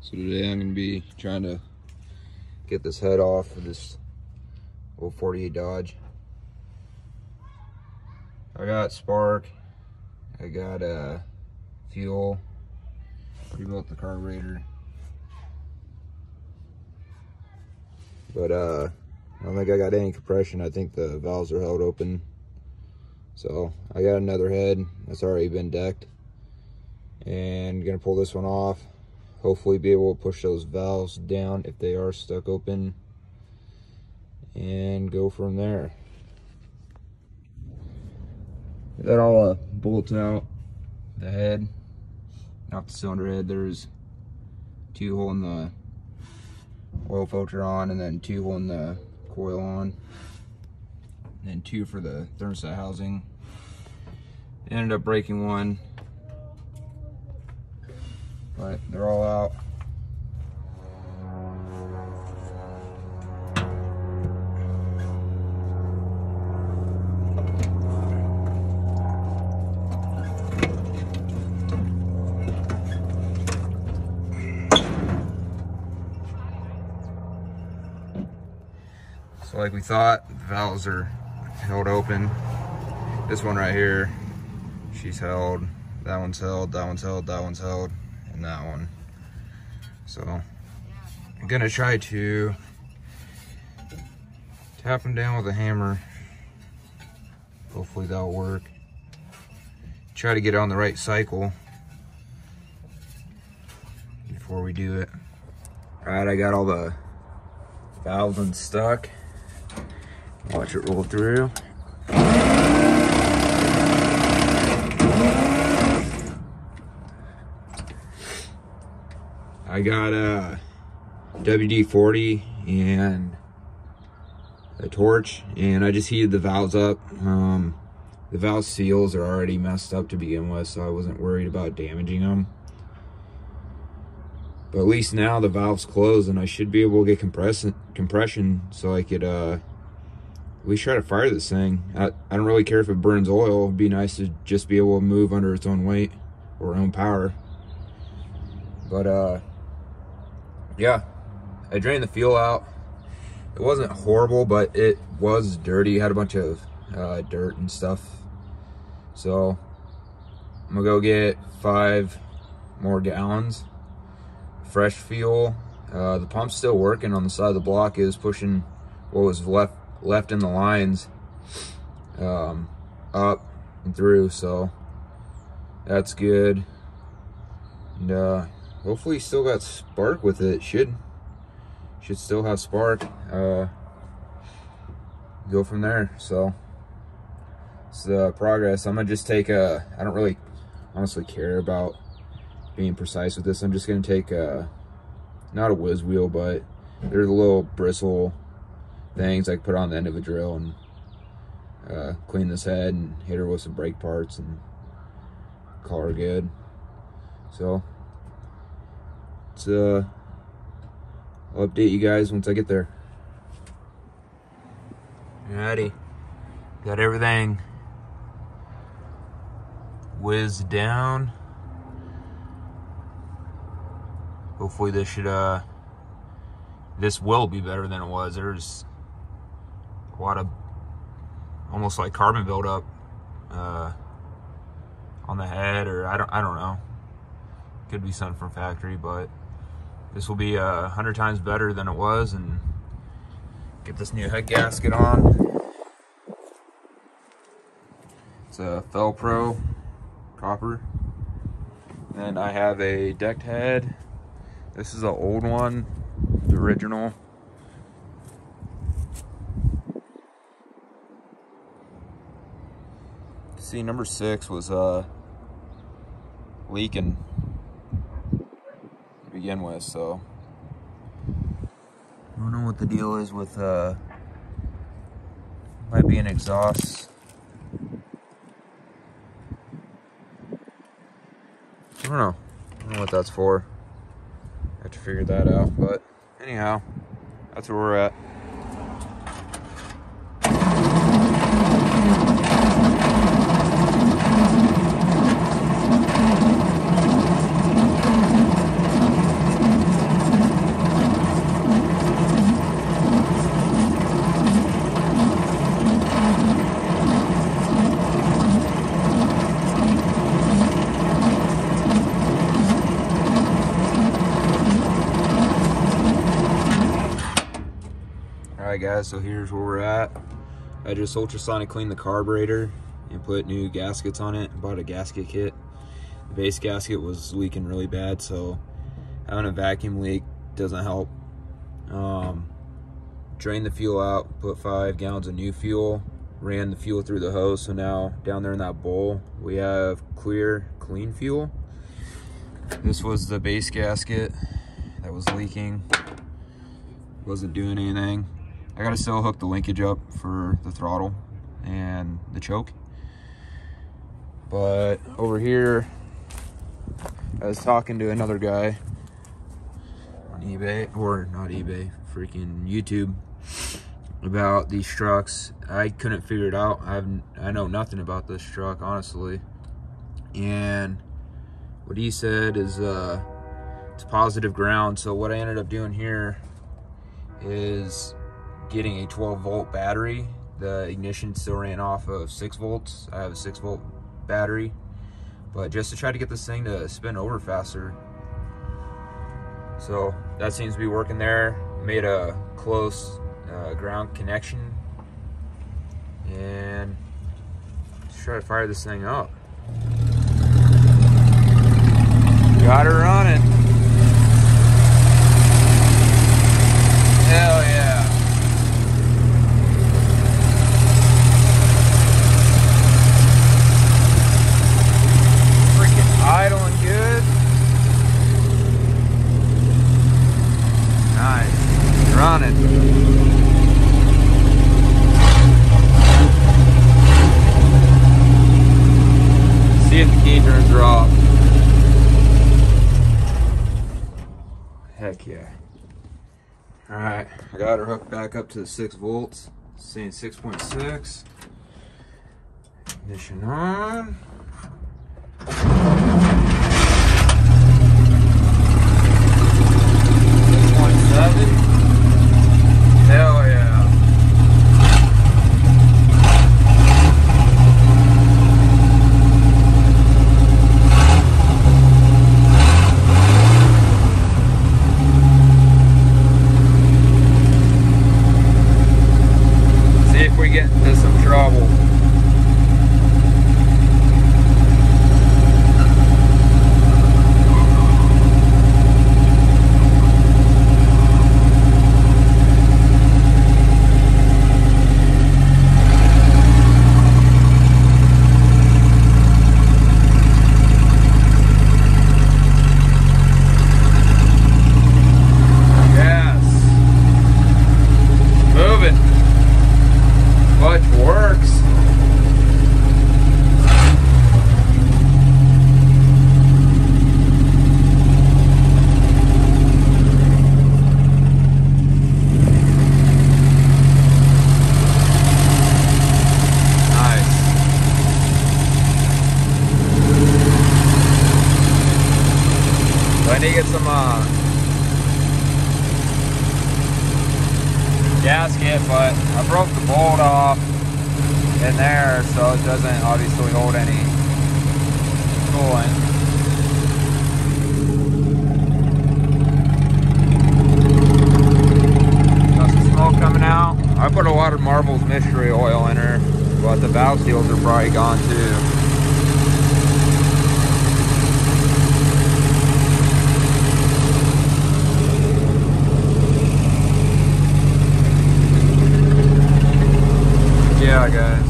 So today I'm going to be trying to get this head off of this old 48 Dodge. I got spark, I got fuel, rebuilt the carburetor, but I don't think I got any compression. I think the valves are held open. So I got another head that's already been decked, and gonna pull this one off. Hopefully be able to push those valves down if they are stuck open, and go from there. Got all the bolts out, the head, not the cylinder head. There's 2 holding the oil filter on, and then 2 holding the coil on, and then 2 for the thermostat housing. Ended up breaking one, but they're all out. So like we thought, the valves are held open. This one right here, she's held. That one's held, that one's held, that one's held, and that one. So I'm gonna try to tap them down with a hammer. Hopefully that'll work. Try to get on the right cycle before we do it. All right, I got all the valves unstuck. Watch it roll through. I got a WD-40 and a torch, and I just heated the valves up. The valve seals are already messed up to begin with, so I wasn't worried about damaging them. But at least now the valve's closed, and I should be able to get compression so I could at least try to fire this thing. I don't really care if it burns oil. It'd be nice to just be able to move under its own weight or own power. But yeah, I drained the fuel out. It wasn't horrible, but it was dirty. It had a bunch of dirt and stuff. So I'm gonna go get 5 more gallons fresh fuel. The pump's still working on the side of the block. Is pushing what was left in the lines up and through, so that's good. And hopefully still got spark with it. Should still have spark. Go from there. So it's the progress. I'm gonna just take I don't really honestly care about being precise with this. I'm just gonna take not a whiz wheel, but there's a little bristle things I can put on the end of a drill and clean this head and hit her with some brake parts and call her good. So it's I'll update you guys once I get there. Alrighty, got everything whizzed down. Hopefully this should this will be better than it was. There's a lot of almost like carbon buildup on the head, or I don't know. Could be something from factory, but this will be 100 times better than it was. And get this new head gasket on. It's a Pro copper. And I have a decked head. This is an old one, the original. See, number 6 was leaking to begin with, so I don't know what the deal is with might be an exhaust. I don't know what that's for. I have to figure that out, but anyhow, that's where we're at. Alright guys, so here's where we're at. I just ultrasonic cleaned the carburetor and put new gaskets on it. Bought a gasket kit. The base gasket was leaking really bad, so having a vacuum leak doesn't help. Drained the fuel out, put 5 gallons of new fuel, ran the fuel through the hose, so now down there in that bowl we have clear, clean fuel. This was the base gasket that was leaking, wasn't doing anything. I gotta still hook the linkage up for the throttle and the choke. But over here, I was talking to another guy on eBay, or not eBay, freaking YouTube, about these trucks. I couldn't figure it out. I know nothing about this truck, honestly. And what he said is it's positive ground. So what I ended up doing here is getting a 12-volt battery. The ignition still ran off of 6 volts. I have a 6-volt battery, but just to try to get this thing to spin over faster. So that seems to be working there. Made a close ground connection, and let's try to fire this thing up. Got her running. Hell yeah. Freaking idling good. Nice. Running. See if the key turns are off. Heck yeah. Alright, I got her hooked back up to the 6 volts. Saying 6.6. Ignition on. 6.7. Hell yeah. Get into some trouble. Yes. Moving. Clutch works. Nice. So I need to get some gasket, but I broke the bolt off in there, so it doesn't obviously hold any coolant. Got some smoke coming out. I put a lot of Marvel's Mystery oil in her, but the valve seals are probably gone too. Yeah, guys.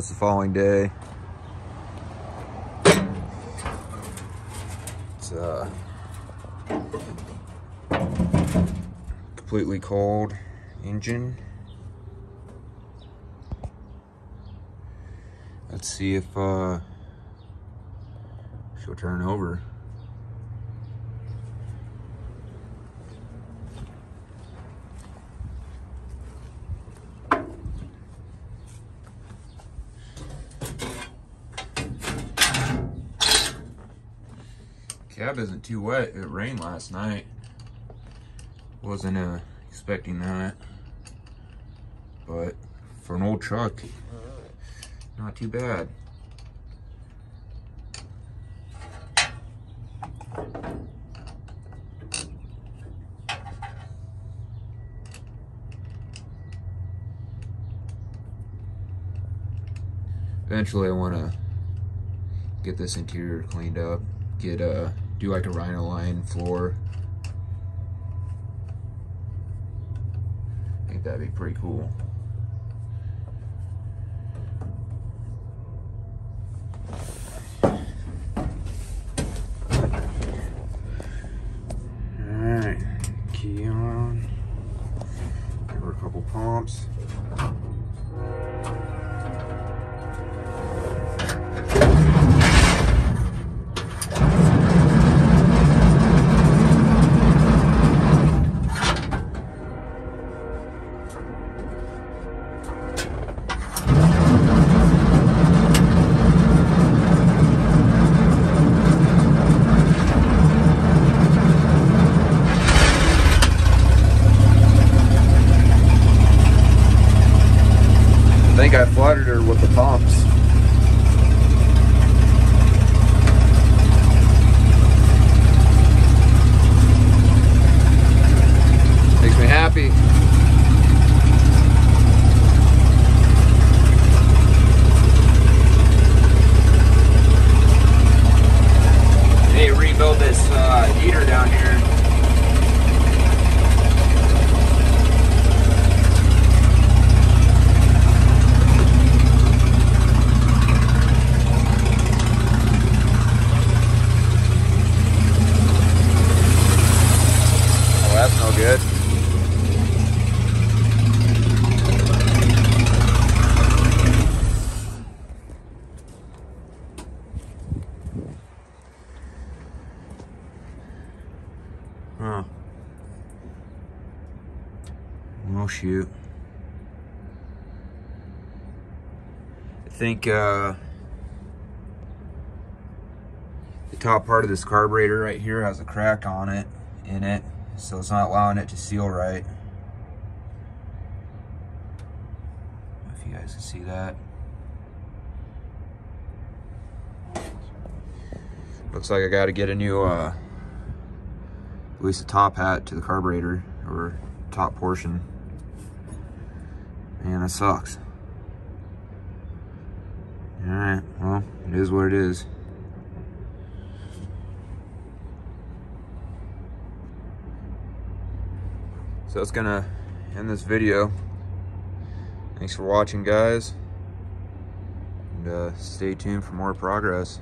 it's the following day. It's completely cold engine. Let's see if she'll turn over. Cab isn't too wet. It rained last night. Wasn't expecting that, but for an old truck, not too bad. Eventually I want to get this interior cleaned up, do like a rhino line floor. I think that'd be pretty cool. Alright, key on. Give her a couple pumps. I think I flooded her with the pumps. Makes me happy. I need to rebuild this heater down here. That's no good. Huh. Oh shoot. I think the top part of this carburetor right here has a crack on it, in it. So it's not allowing it to seal right. If you guys can see that. Looks like I got to get a new, at least a top hat to the carburetor, or top portion. Man, that sucks. Alright, well, it is what it is. So that's gonna end this video. Thanks for watching, guys, and stay tuned for more progress.